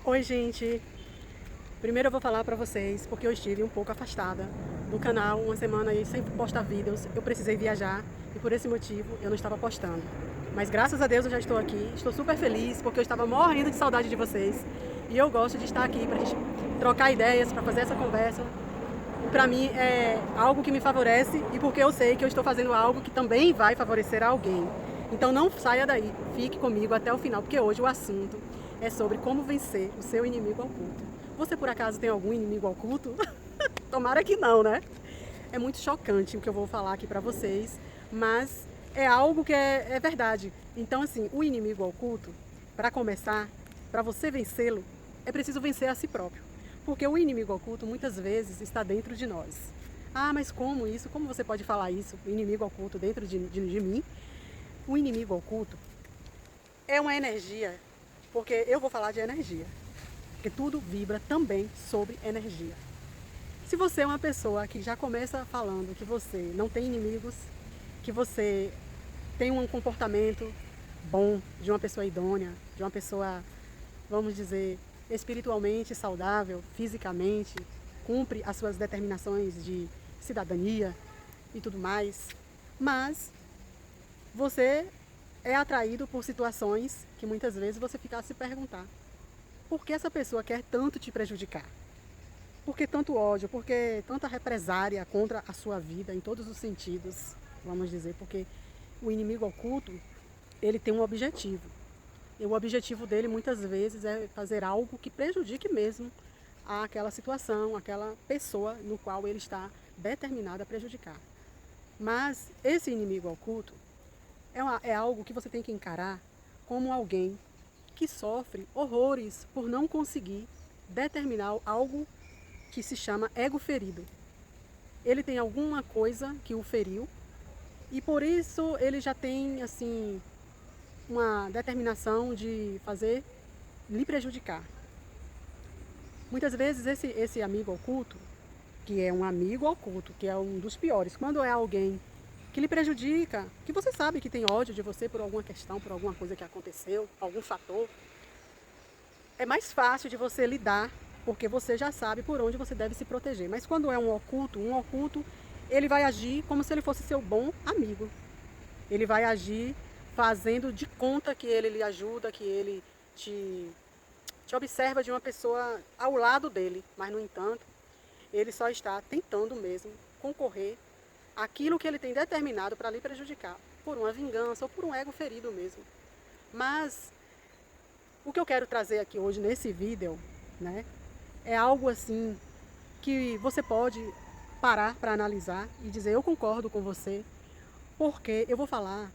Oi, gente. Primeiro eu vou falar pra vocês porque eu estive um pouco afastada do canal, uma semana aí sem postar vídeos. Eu precisei viajar e por esse motivo eu não estava postando. Mas graças a Deus eu já estou aqui. Estou super feliz porque eu estava morrendo de saudade de vocês. E eu gosto de estar aqui pra gente trocar ideias, pra fazer essa conversa. E pra mim é algo que me favorece e porque eu sei que eu estou fazendo algo que também vai favorecer alguém. Então não saia daí, fique comigo até o final, porque hoje o assunto é sobre como vencer o seu inimigo oculto. Você por acaso tem algum inimigo oculto? Tomara que não, né? É muito chocante o que eu vou falar aqui pra vocês, mas é algo que é verdade. Então assim, o inimigo oculto, para começar, para você vencê-lo, é preciso vencer a si próprio. Porque o inimigo oculto muitas vezes está dentro de nós. Ah, mas como isso? Como você pode falar isso? O inimigo oculto dentro de mim? O inimigo oculto é uma energia, porque eu vou falar de energia, porque tudo vibra também sobre energia. Se você é uma pessoa que já começa falando que você não tem inimigos, que você tem um comportamento bom, de uma pessoa idônea, de uma pessoa, vamos dizer, espiritualmente saudável, fisicamente, cumpre as suas determinações de cidadania e tudo mais, mas você é atraído por situações que muitas vezes você fica a se perguntar: por que essa pessoa quer tanto te prejudicar? Por que tanto ódio? Por que tanta represária contra a sua vida em todos os sentidos? Vamos dizer, porque o inimigo oculto, ele tem um objetivo. E o objetivo dele muitas vezes é fazer algo que prejudique mesmo aquela situação, aquela pessoa no qual ele está determinado a prejudicar. Mas esse inimigo oculto é algo que você tem que encarar como alguém que sofre horrores por não conseguir determinar algo que se chama ego ferido. Ele tem alguma coisa que o feriu e por isso ele já tem assim uma determinação de fazer lhe prejudicar. Muitas vezes esse amigo oculto, que é um amigo oculto, que é um dos piores, quando é alguém que lhe prejudica, que você sabe que tem ódio de você por alguma questão, por alguma coisa que aconteceu, algum fator, é mais fácil de você lidar, porque você já sabe por onde você deve se proteger. Mas quando é um oculto, ele vai agir como se ele fosse seu bom amigo. Ele vai agir fazendo de conta que ele lhe ajuda, que ele te observa de uma pessoa ao lado dele. Mas, no entanto, ele só está tentando mesmo concorrer àquilo que ele tem determinado para lhe prejudicar, por uma vingança ou por um ego ferido mesmo. Mas o que eu quero trazer aqui hoje nesse vídeo, né, é algo assim que você pode parar para analisar e dizer: eu concordo com você, porque eu vou falar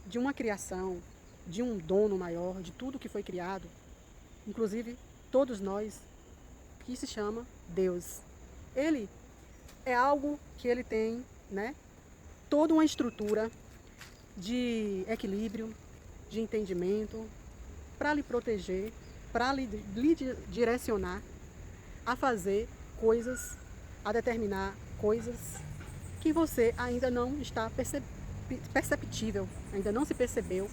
de uma criação, de um dono maior, de tudo que foi criado, inclusive todos nós, que se chama Deus. Ele é algo que ele tem, né, toda uma estrutura de equilíbrio, de entendimento, para lhe proteger, para lhe direcionar a fazer coisas, a determinar coisas que você ainda não está perceptível, ainda não se percebeu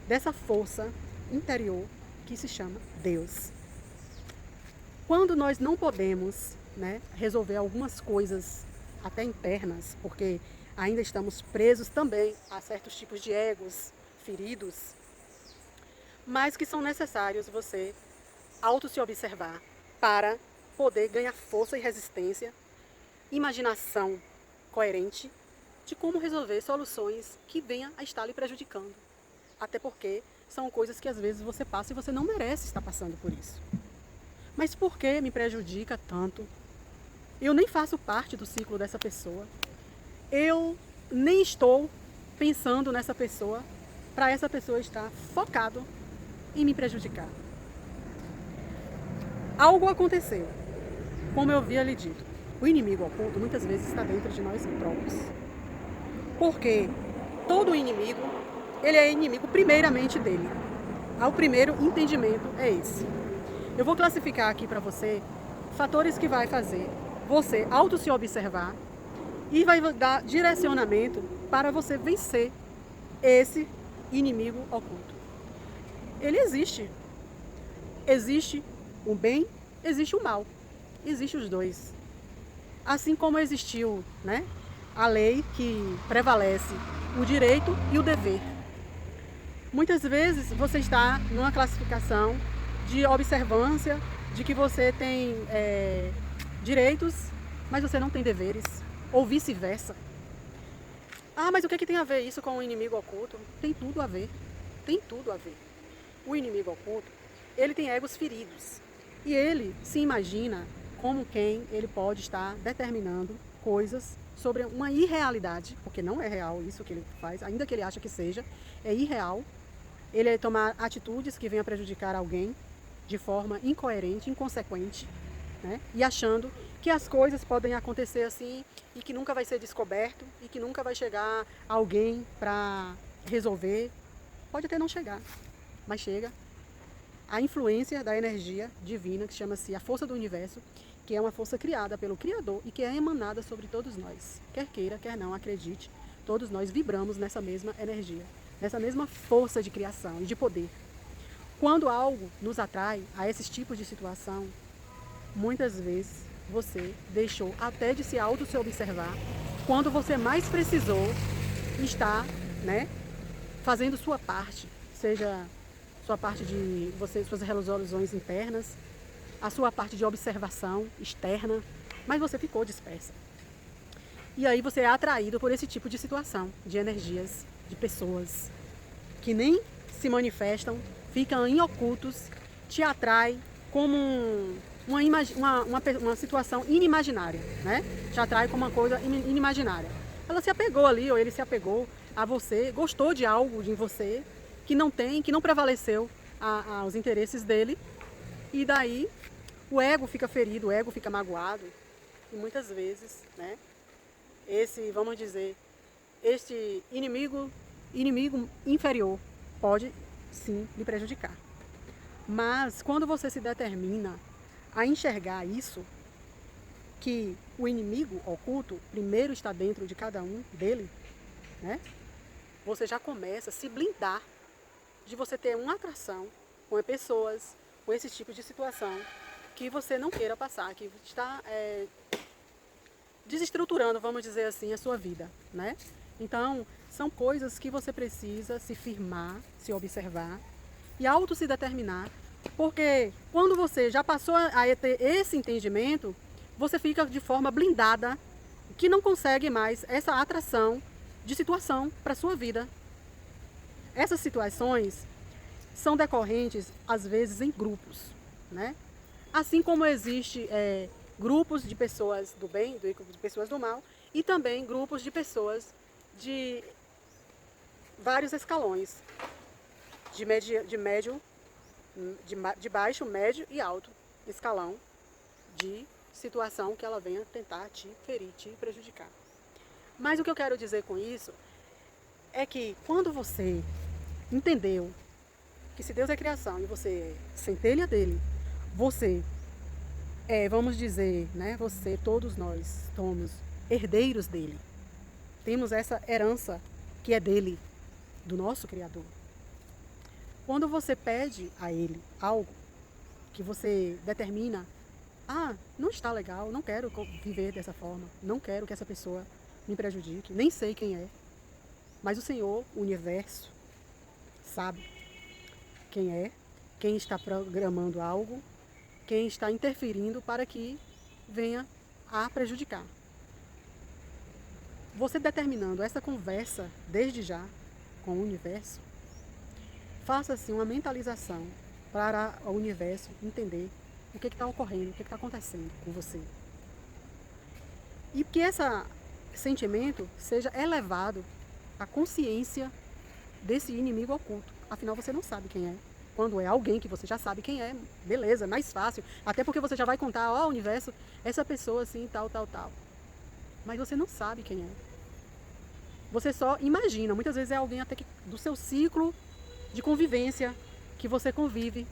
dessa força interior que se chama Deus. Quando nós não podemos, né, resolver algumas coisas até internas, porque ainda estamos presos também a certos tipos de egos feridos, mas que são necessários você se observar para poder ganhar força e resistência, imaginação coerente de como resolver soluções que venham a estar lhe prejudicando. Até porque são coisas que às vezes você passa e você não merece estar passando por isso. Mas por que me prejudica tanto? Eu nem faço parte do ciclo dessa pessoa. Eu nem estou pensando nessa pessoa para essa pessoa estar focado em me prejudicar. Algo aconteceu. Como eu havia lhe dito, o inimigo oculto muitas vezes está dentro de nós próprios. Porque todo inimigo, ele é inimigo primeiramente dele. O primeiro entendimento é esse. Eu vou classificar aqui para você fatores que vai fazer você se observar e vai dar direcionamento para você vencer esse inimigo oculto. Ele existe o bem, existe o mal. Existem os dois. Assim como existiu, né, a lei que prevalece o direito e o dever. Muitas vezes você está numa classificação de observância, de que você tem direitos, mas você não tem deveres, ou vice-versa. Ah, mas o que tem a ver isso com o inimigo oculto? Tem tudo a ver. Tem tudo a ver. O inimigo oculto, ele tem egos feridos. E ele se imagina como quem ele pode estar determinando coisas sobre uma irrealidade, porque não é real isso que ele faz, ainda que ele ache que seja, é irreal. Ele é tomar atitudes que venham a prejudicar alguém de forma incoerente, inconsequente, né? E achando que as coisas podem acontecer assim e que nunca vai ser descoberto e que nunca vai chegar alguém para resolver. Pode até não chegar, mas chega. A influência da energia divina, que chama-se a força do universo, que é uma força criada pelo Criador e que é emanada sobre todos nós. Quer queira, quer não, acredite, todos nós vibramos nessa mesma energia, nessa mesma força de criação e de poder. Quando algo nos atrai a esses tipos de situação, muitas vezes você deixou até de se auto-se-observar quando você mais precisou estar, né, fazendo sua parte, seja sua parte de suas resoluções internas, a sua parte de observação externa, mas você ficou dispersa. E aí você é atraído por esse tipo de situação, de energias, de pessoas que nem se manifestam, ficam em ocultos, te atrai como uma situação inimaginária, né? Te atrai como uma coisa inimaginária. Ela se apegou ali, ou ele se apegou a você, gostou de algo em você que não tem, que não prevaleceu aos interesses dele, e daí o ego fica ferido, o ego fica magoado, e muitas vezes, né, vamos dizer, este inimigo inferior pode sim lhe prejudicar. Mas quando você se determina a enxergar isso, que o inimigo oculto primeiro está dentro de cada um dele, né, você já começa a se blindar de você ter uma atração com pessoas, com esse tipo de situação que você não queira passar, que está desestruturando, vamos dizer assim, a sua vida, né? Então, são coisas que você precisa se firmar, se observar e auto se determinar, porque quando você já passou a ter esse entendimento, você fica de forma blindada, que não consegue mais essa atração de situação para a sua vida. Essas situações são decorrentes, às vezes, em grupos, né? Assim como existe grupos de pessoas do bem, de pessoas do mal, e também grupos de pessoas de vários escalões, de baixo, médio e alto escalão de situação que ela venha tentar te ferir, te prejudicar. Mas o que eu quero dizer com isso é que quando você entendeu que se Deus é criação e você é centelha dele, você vamos dizer, né, todos nós somos herdeiros dele. Temos essa herança que é dele, do nosso Criador. Quando você pede a ele algo que você determina, não está legal, não quero viver dessa forma, não quero que essa pessoa me prejudique, nem sei quem é, mas o Senhor, o universo, sabe quem é, quem está programando algo, quem está interferindo para que venha a prejudicar. Você determinando essa conversa desde já com o universo, faça assim uma mentalização para o universo entender o que está ocorrendo, o que está acontecendo com você. E que esse sentimento seja elevado à consciência desse inimigo oculto. Afinal, você não sabe quem é. Quando é alguém que você já sabe quem é, beleza, mais fácil. Até porque você já vai contar, universo, essa pessoa assim, tal, tal, tal. Mas você não sabe quem é. Você só imagina. Muitas vezes é alguém até que do seu ciclo de convivência, que você convive.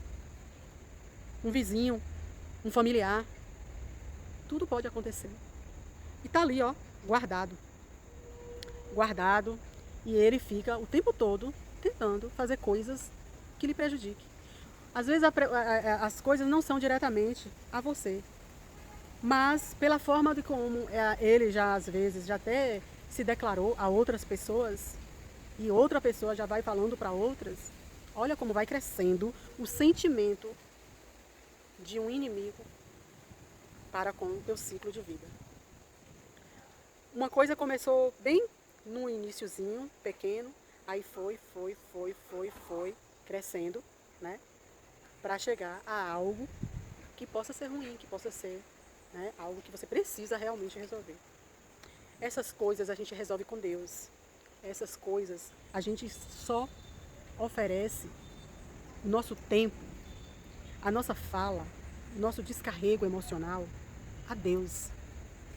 Um vizinho, um familiar. Tudo pode acontecer. E tá ali, guardado. Guardado. E ele fica o tempo todo tentando fazer coisas que lhe prejudiquem. Às vezes as coisas não são diretamente a você, mas pela forma de como ele já às vezes já até se declarou a outras pessoas e outra pessoa já vai falando para outras, olha como vai crescendo o sentimento de um inimigo para com o teu ciclo de vida. Uma coisa começou bem no iniciozinho, pequeno, aí foi crescendo, né? Para chegar a algo que possa ser ruim, que possa ser, né, algo que você precisa realmente resolver. Essas coisas a gente resolve com Deus. Essas coisas a gente só oferece o nosso tempo, a nossa fala, o nosso descarrego emocional a Deus.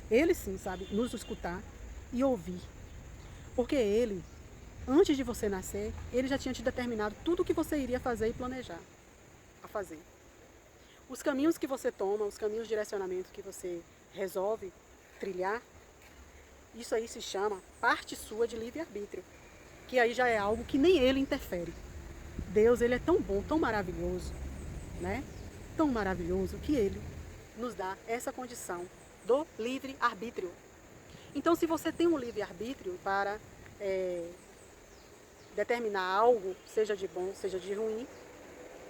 Ele sim sabe nos escutar e ouvir. Porque Ele, antes de você nascer, Ele já tinha te determinado tudo o que você iria fazer e planejar a fazer. Os caminhos que você toma, os caminhos de direcionamento que você resolve trilhar, isso aí se chama parte sua de livre-arbítrio, que aí já é algo que nem Ele interfere. Deus, Ele é tão bom, tão maravilhoso, né? Tão maravilhoso que Ele nos dá essa condição do livre-arbítrio. Então, se você tem um livre-arbítrio para determinar algo, seja de bom, seja de ruim,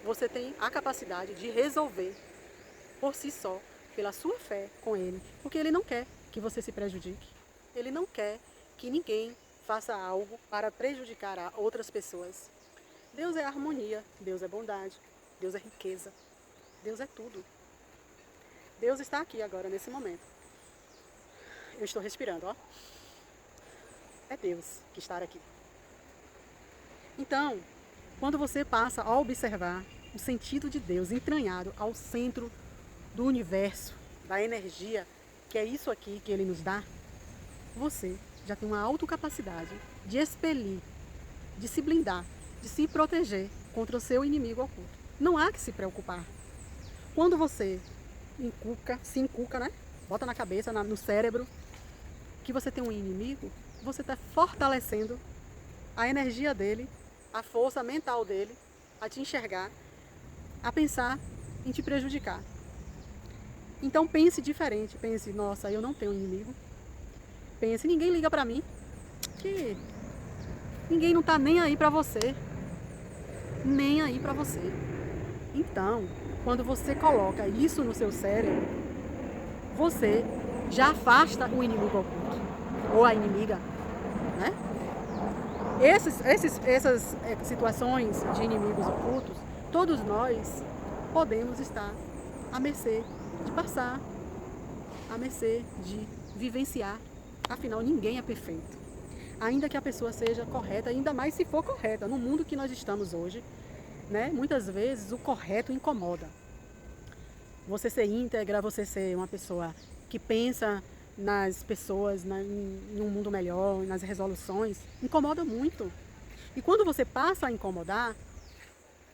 você tem a capacidade de resolver por si só, pela sua fé com Ele, porque Ele não quer que você se prejudique. Ele não quer que ninguém faça algo para prejudicar a outras pessoas. Deus é harmonia, Deus é bondade, Deus é riqueza, Deus é tudo. Deus está aqui agora, nesse momento. Eu estou respirando, ó. É Deus que está aqui. Então, quando você passa a observar o sentido de Deus entranhado ao centro do universo, da energia, que é isso aqui que Ele nos dá, você já tem uma autocapacidade de expelir, de se blindar, de se proteger contra o seu inimigo oculto. Não há que se preocupar. Quando você se inculca, né? Bota na cabeça, no cérebro, que você tem um inimigo, você está fortalecendo a energia dele, a força mental dele, a te enxergar, a pensar em te prejudicar. Então pense diferente, pense, nossa, eu não tenho inimigo. Pense, ninguém liga pra mim, que ninguém não tá nem aí pra você. Nem aí pra você. Então, quando você coloca isso no seu cérebro, você já afasta o inimigo oculto, ou a inimiga, né? Essas situações de inimigos ocultos, todos nós podemos estar à mercê de passar, à mercê de vivenciar. Afinal, ninguém é perfeito. Ainda que a pessoa seja correta, ainda mais se for correta. No mundo que nós estamos hoje, né, muitas vezes o correto incomoda. Você ser íntegra, você ser uma pessoa que pensa nas pessoas, em um mundo melhor, nas resoluções, incomoda muito. E quando você passa a incomodar,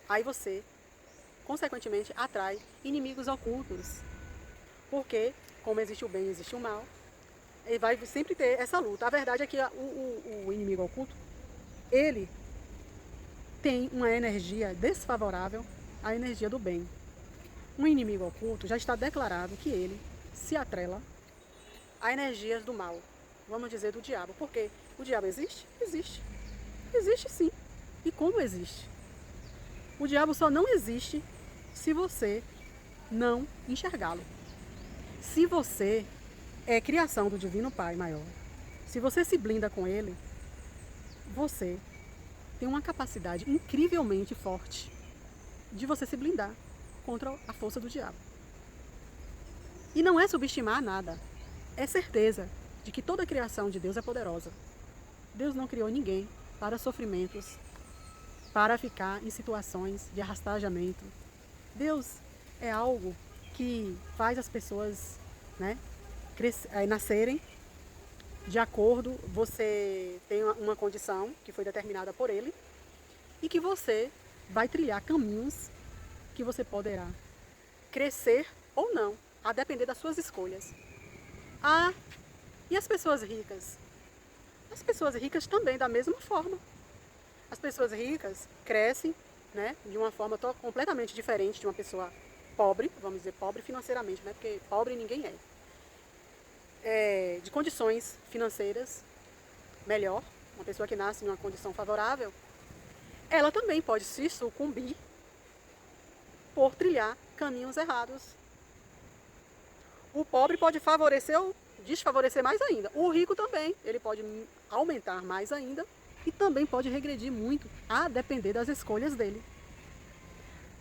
aí você, consequentemente, atrai inimigos ocultos. Porque, como existe o bem, existe o mal, e vai sempre ter essa luta. A verdade é que o inimigo oculto, ele tem uma energia desfavorável à energia do bem. Um inimigo oculto já está declarado que ele se atrela a energias do mal, vamos dizer do diabo. Por quê? O diabo existe? Existe. Existe sim. E como existe? O diabo só não existe se você não enxergá-lo. Se você é criação do Divino Pai Maior, se você se blinda com ele, você tem uma capacidade incrivelmente forte de você se blindar contra a força do diabo. E não é subestimar nada, é certeza de que toda a criação de Deus é poderosa. Deus não criou ninguém para sofrimentos, para ficar em situações de arrastajamento. Deus é algo que faz as pessoas, né, nascerem de acordo, você tem uma condição que foi determinada por Ele e que você vai trilhar caminhos que você poderá crescer ou não, a depender das suas escolhas. Ah, e as pessoas ricas? As pessoas ricas também da mesma forma. As pessoas ricas crescem né, de uma forma completamente diferente de uma pessoa pobre, vamos dizer pobre financeiramente, né, porque pobre ninguém é, de condições financeiras melhor, uma pessoa que nasce em uma condição favorável, ela também pode se sucumbir por trilhar caminhos errados. O pobre pode favorecer ou desfavorecer mais ainda. O rico também, ele pode aumentar mais ainda e também pode regredir muito, a depender das escolhas dele.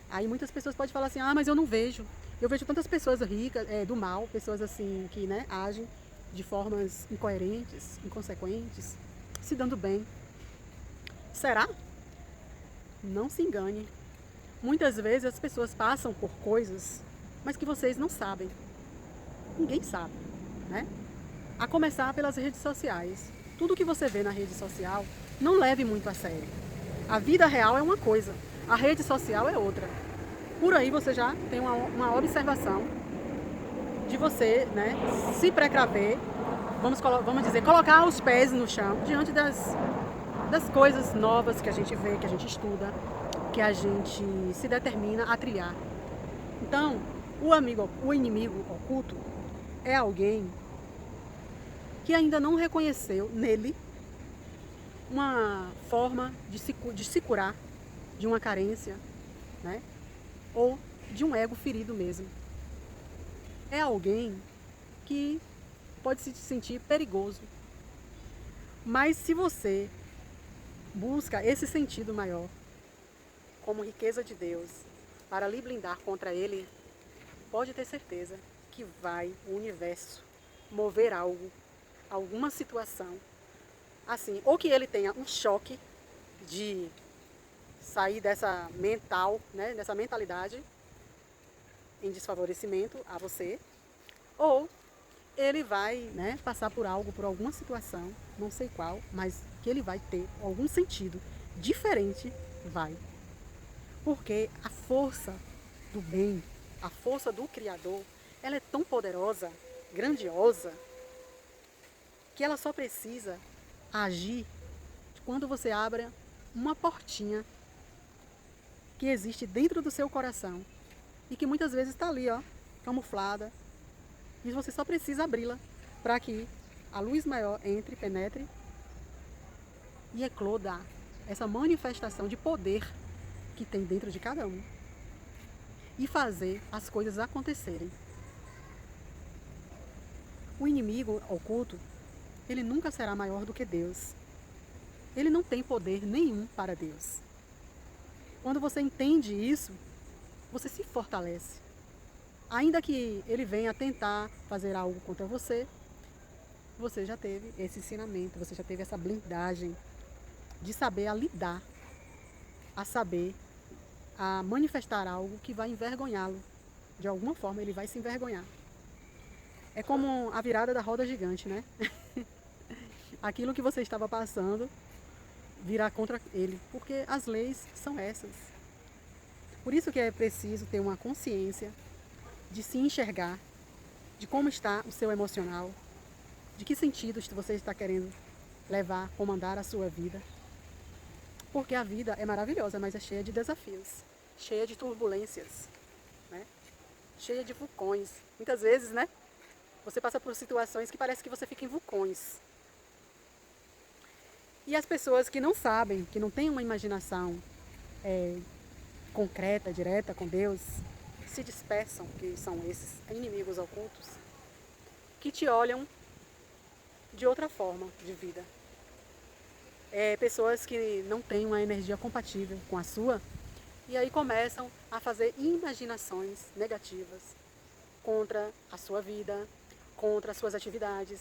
Aí muitas pessoas podem falar assim, ah, mas eu não vejo. Eu vejo tantas pessoas ricas, do mal, pessoas assim que, né, agem de formas incoerentes, inconsequentes, se dando bem. Será? Não se engane. Muitas vezes as pessoas passam por coisas, mas que vocês não sabem. Ninguém sabe, né? A começar pelas redes sociais. Tudo que você vê na rede social, não leve muito a sério. A vida real é uma coisa, a rede social é outra. Por aí você já tem uma observação de você, né, se precaver, vamos dizer, colocar os pés no chão diante das coisas novas que a gente vê, que a gente estuda, que a gente se determina a trilhar. Então, o inimigo oculto é alguém que ainda não reconheceu nele uma forma de se curar de uma carência, né? Ou de um ego ferido mesmo. É alguém que pode se sentir perigoso. Mas se você busca esse sentido maior, como riqueza de Deus, para lhe blindar contra ele, pode ter certeza que vai o universo mover algo, alguma situação, assim, ou que ele tenha um choque de sair dessa mental, né, dessa mentalidade em desfavorecimento a você, ou ele vai, né, passar por algo, por alguma situação, não sei qual, mas que ele vai ter algum sentido diferente, vai. Porque a força do bem, a força do Criador, ela é tão poderosa, grandiosa, que ela só precisa agir quando você abre uma portinha que existe dentro do seu coração e que muitas vezes está ali, ó, camuflada, e você só precisa abri-la para que a luz maior entre, penetre e ecloda essa manifestação de poder que tem dentro de cada um e fazer as coisas acontecerem. O inimigo oculto, ele nunca será maior do que Deus. Ele não tem poder nenhum para Deus. Quando você entende isso, você se fortalece. Ainda que ele venha tentar fazer algo contra você, você já teve esse ensinamento, você já teve essa blindagem de saber a lidar, a saber a manifestar algo que vai envergonhá-lo. De alguma forma ele vai se envergonhar. É como a virada da roda gigante, né? Aquilo que você estava passando virá contra ele, porque as leis são essas. Por isso que é preciso ter uma consciência de se enxergar, de como está o seu emocional, de que sentidos você está querendo levar, comandar a sua vida. Porque a vida é maravilhosa, mas é cheia de desafios, cheia de turbulências, né? Cheia de vulcões. Muitas vezes, né? Você passa por situações que parece que você fica em vulcões. E as pessoas que não sabem, que não têm uma imaginação concreta, direta com Deus, se dispersam, que são esses inimigos ocultos, que te olham de outra forma de vida. Pessoas que não têm uma energia compatível com a sua, e aí começam a fazer imaginações negativas contra a sua vida, contra as suas atividades.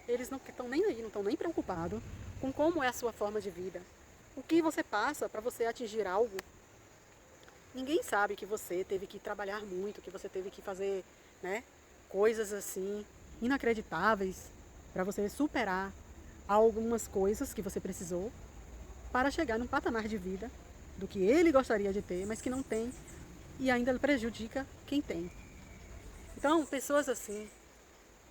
Eles não estão nem aí, não estão nem preocupados com como é a sua forma de vida. O que você passa para você atingir algo. Ninguém sabe que você teve que trabalhar muito, que você teve que fazer, né, coisas assim inacreditáveis para você superar algumas coisas que você precisou para chegar num patamar de vida do que ele gostaria de ter, mas que não tem e ainda prejudica quem tem. Então, pessoas assim,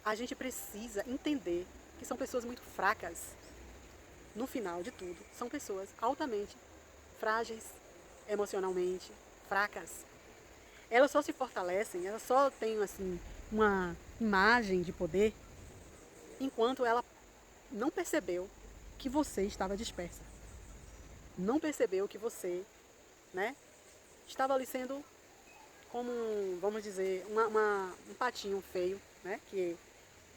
a gente precisa entender que são pessoas muito fracas. No final de tudo, são pessoas altamente frágeis, emocionalmente fracas. Elas só se fortalecem, elas só têm assim uma imagem de poder enquanto ela não percebeu que você estava dispersa. Não percebeu que você, né, estava ali sendo como, vamos dizer, um patinho feio, né, que é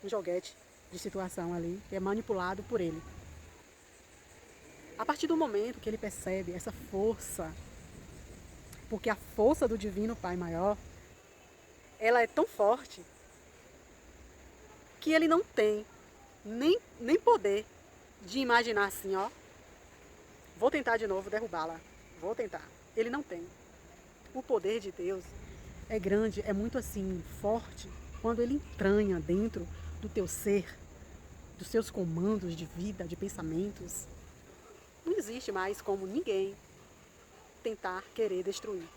um joguete de situação ali, que é manipulado por ele. A partir do momento que ele percebe essa força, porque a força do Divino Pai Maior, ela é tão forte que ele não tem nem poder de imaginar assim, ó, vou tentar de novo derrubá-la, vou tentar. Ele não tem. O poder de Deus é grande, é muito assim, forte, quando ele entranha dentro do teu ser, dos seus comandos de vida, de pensamentos. Não existe mais como ninguém tentar querer destruir.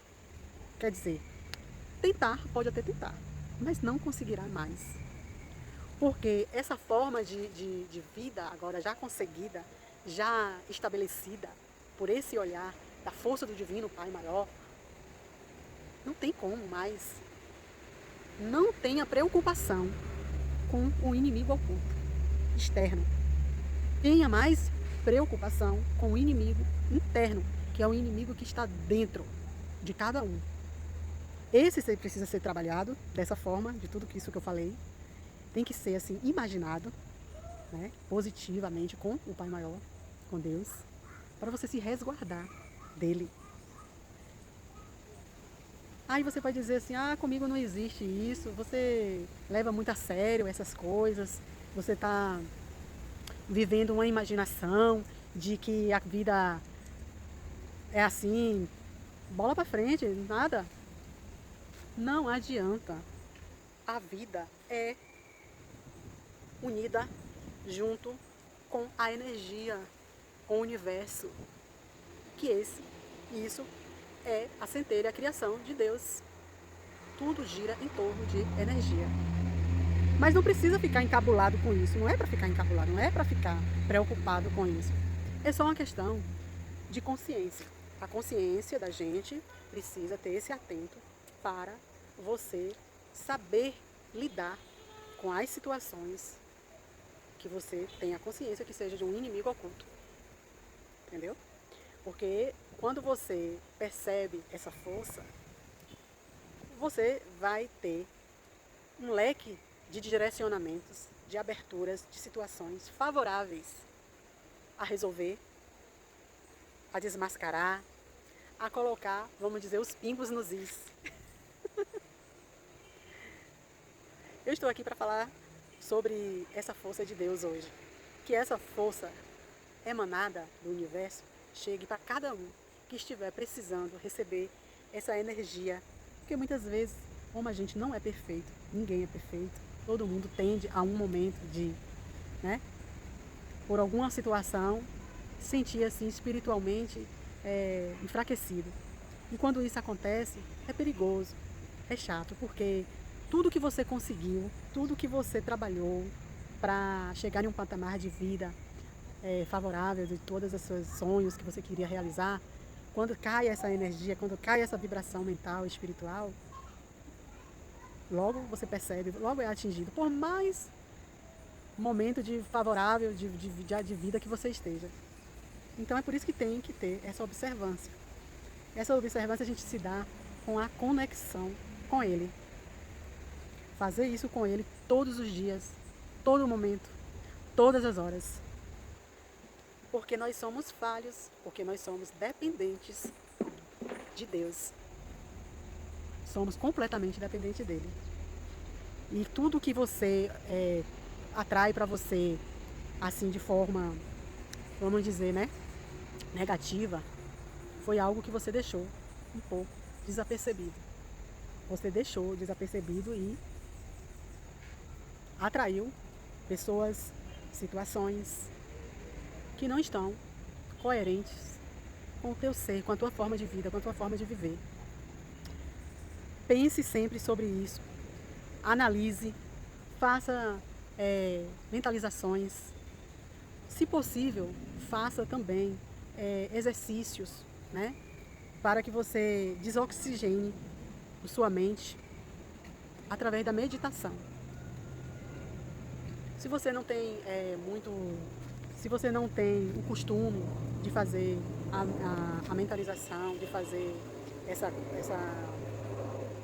Quer dizer, tentar, pode até tentar, mas não conseguirá mais. Porque essa forma de vida agora já conseguida, já estabelecida por esse olhar da força do Divino Pai Maior, não tem como mais. Não tenha preocupação com o inimigo oculto, externo. Tenha mais preocupação com o inimigo interno, que é o inimigo que está dentro de cada um. Esse precisa ser trabalhado dessa forma, de tudo isso que eu falei. Tem que ser assim, imaginado, né, positivamente com o Pai Maior, com Deus, para você se resguardar dele. Aí você vai dizer assim, comigo não existe isso, você leva muito a sério essas coisas, você está vivendo uma imaginação de que a vida é assim, bola para frente, nada. Não adianta. A vida é unida junto com a energia, com o universo, que isso é a centelha, a criação de Deus. Tudo gira em torno de energia. Mas não precisa ficar encabulado com isso, não é para ficar encabulado, não é para ficar preocupado com isso. É só uma questão de consciência. A consciência da gente precisa ter esse atento para você saber lidar com as situações que você tenha consciência que seja de um inimigo oculto. Entendeu? Porque quando você percebe essa força, você vai ter um leque de direcionamentos, de aberturas, de situações favoráveis a resolver, a desmascarar, a colocar, vamos dizer, os pingos nos is. Eu estou aqui para falar sobre essa força de Deus hoje. Que essa força emanada do universo chegue para cada um que estiver precisando receber essa energia. Porque muitas vezes, como a gente não é perfeito, ninguém é perfeito, todo mundo tende a um momento de, né, por alguma situação, sentir assim espiritualmente enfraquecido. E quando isso acontece, é perigoso, é chato, porque tudo que você conseguiu, tudo que você trabalhou para chegar em um patamar de vida favorável, de todos os seus sonhos que você queria realizar, quando cai essa energia, quando cai essa vibração mental e espiritual, logo você percebe, logo é atingido, por mais momento de favorável de vida que você esteja. Então é por isso que tem que ter essa observância. Essa observância a gente se dá com a conexão com Ele. Fazer isso com Ele todos os dias, todo momento, todas as horas. Porque nós somos falhos, porque nós somos dependentes de Deus. Somos completamente dependentes dele. E tudo que você atrai para você, assim, de forma, vamos dizer, né, negativa, foi algo que você deixou um pouco desapercebido. Você deixou desapercebido e atraiu pessoas, situações que não estão coerentes com o teu ser, com a tua forma de vida, com a tua forma de viver. Pense sempre sobre isso. Analise, faça mentalizações. Se possível, faça também exercícios, né, para que você desoxigene sua mente através da meditação. Se você não tem se você não tem o costume de fazer a mentalização, de fazer essa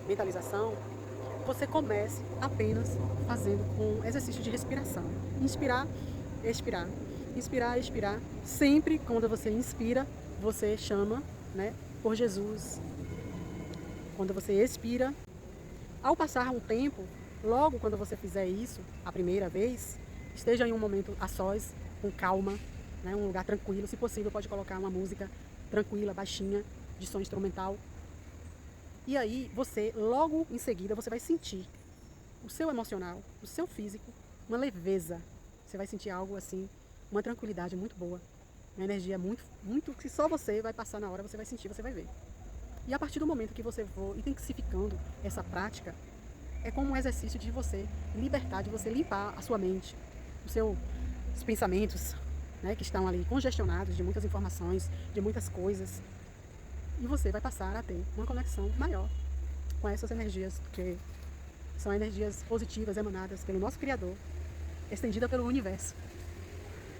mentalização, você comece apenas fazendo um exercício de respiração. Inspirar, expirar. Inspirar, expirar. Sempre quando você inspira, você chama, né, por Jesus. Quando você expira, ao passar um tempo, logo quando você fizer isso, a primeira vez, esteja em um momento a sós, com calma, né, um lugar tranquilo. Se possível, pode colocar uma música tranquila, baixinha, de som instrumental. E aí, você, logo em seguida, você vai sentir o seu emocional, o seu físico, uma leveza. Você vai sentir algo assim, uma tranquilidade muito boa. Uma energia muito que só você vai passar na hora, você vai sentir, você vai ver. E a partir do momento que você for intensificando essa prática, é como um exercício de você libertar, de você limpar a sua mente, os pensamentos, né, que estão ali congestionados de muitas informações, de muitas coisas. E você vai passar a ter uma conexão maior com essas energias, porque são energias positivas emanadas pelo nosso Criador, estendida pelo universo.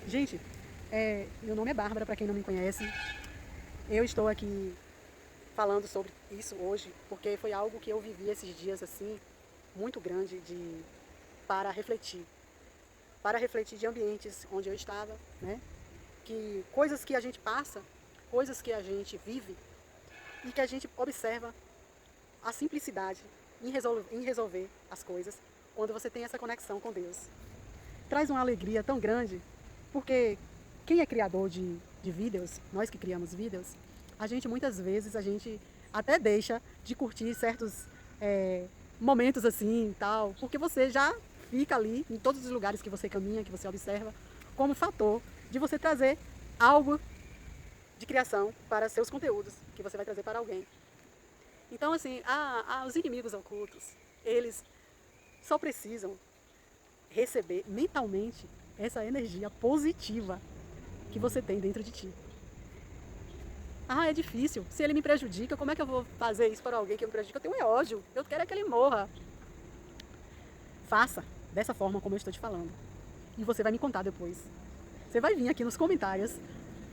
Gente, meu nome é Bárbara, para quem não me conhece. Eu estou aqui falando sobre isso hoje, porque foi algo que eu vivi esses dias assim, muito grande para refletir de ambientes onde eu estava, né? Que coisas que a gente passa, coisas que a gente vive e que a gente observa a simplicidade em resolver as coisas quando você tem essa conexão com Deus. Traz uma alegria tão grande, porque quem é criador de vídeos, nós que criamos vídeos, muitas vezes a gente até deixa de curtir certos momentos assim e tal, porque você já fica ali em todos os lugares que você caminha, que você observa, como fator de você trazer algo de criação para seus conteúdos, que você vai trazer para alguém. Então, assim, os inimigos ocultos, eles só precisam receber mentalmente essa energia positiva que você tem dentro de ti. É difícil. Se ele me prejudica, como é que eu vou fazer isso para alguém que me prejudica? Eu tenho ódio. Eu quero que ele morra. Faça dessa forma como eu estou te falando. E você vai me contar depois. Você vai vir aqui nos comentários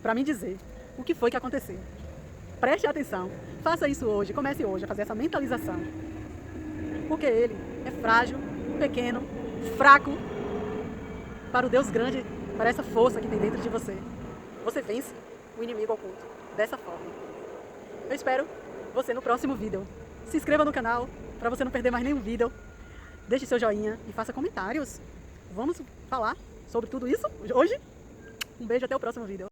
para me dizer o que foi que aconteceu. Preste atenção. Faça isso hoje. Comece hoje a fazer essa mentalização. Porque ele é frágil, pequeno, fraco para o Deus grande, para essa força que tem dentro de você. Você vence o inimigo oculto dessa forma. Eu espero você no próximo vídeo. Se inscreva no canal para você não perder mais nenhum vídeo. Deixe seu joinha e faça comentários. Vamos falar sobre tudo isso hoje. Um beijo, até o próximo vídeo.